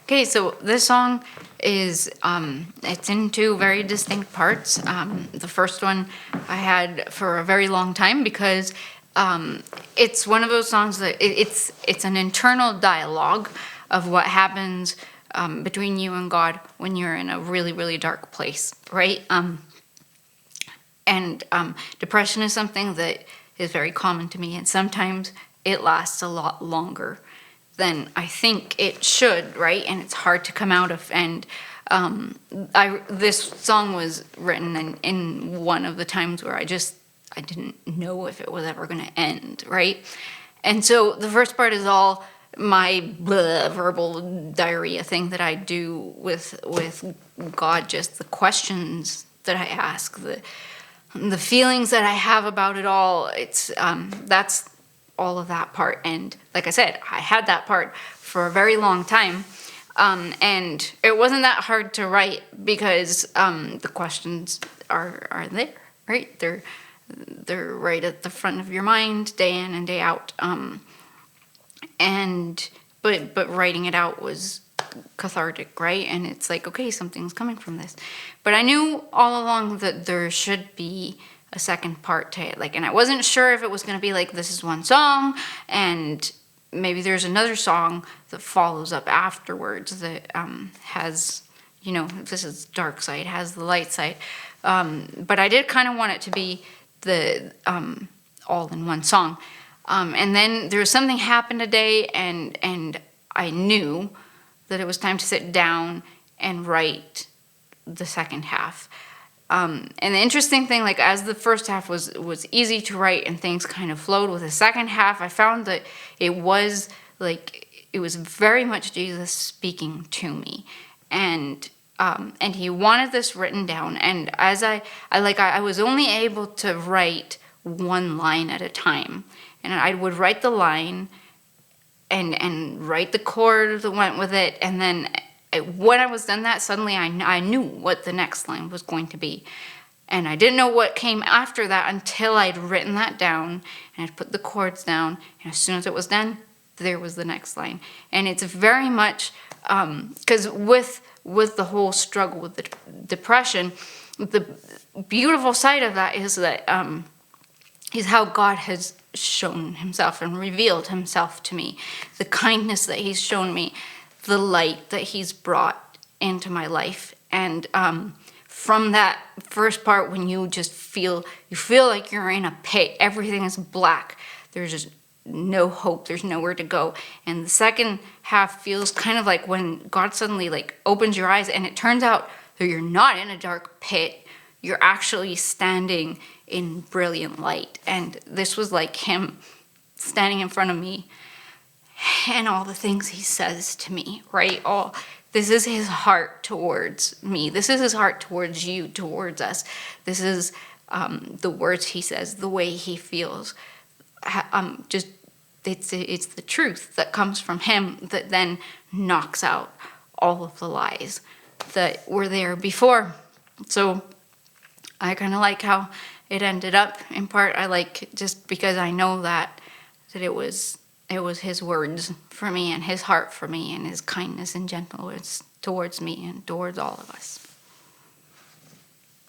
Okay, so this song is it's in two very distinct parts. The first one I had for a very long time because it's one of those songs that it's an internal dialogue of what happens between you and God when you're in a really, really dark place, right? And depression is something that is very common to me, and sometimes it lasts a lot longer than I think it should, right? And it's hard to come out of. And this song was written in one of the times where I didn't know if it was ever going to end, right? And so the first part is all my verbal diarrhea thing that I do with God, just the questions that I ask, the feelings that I have about it all. It's that's all of that part. And like I said, I had that part for a very long time. And it wasn't that hard to write because the questions are there, right? They're right at the front of your mind, day in and day out. But writing it out was cathartic, right? And it's like, okay, something's coming from this. But I knew all along that there should be a second part to it, and I wasn't sure if it was going to be like, this is one song and maybe there's another song that follows up afterwards that has, this is dark side, has the light side, but I did kind of want it to be the all in one song. And then there was something happened today, and I knew that it was time to sit down and write the second half. And the interesting thing, as the first half was easy to write and things kind of flowed, with the second half, I found that it was very much Jesus speaking to me, and he wanted this written down. And as I was only able to write one line at a time, and I would write the line and write the chord that went with it, and then when I was done that, suddenly I knew what the next line was going to be. And I didn't know what came after that until I'd written that down and I'd put the chords down. And as soon as it was done, there was the next line. And it's very much, because with the whole struggle with the depression, the beautiful side of that is how God has shown himself and revealed himself to me. The kindness that he's shown me, the light that he's brought into my life. And from that first part, when you just feel like you're in a pit, everything is black, there's just no hope, there's nowhere to go. And the second half feels kind of like when God suddenly opens your eyes, and it turns out that you're not in a dark pit, you're actually standing in brilliant light. And this was like him standing in front of me, and all the things he says to me, right? This is his heart towards me. This is his heart towards you, towards us. This is the words he says, the way he feels. It's the truth that comes from him that then knocks out all of the lies that were there before. So I kind of like how it ended up. In part, I like just because I know that it was his words for me, and his heart for me, and his kindness and gentleness towards me and towards all of us.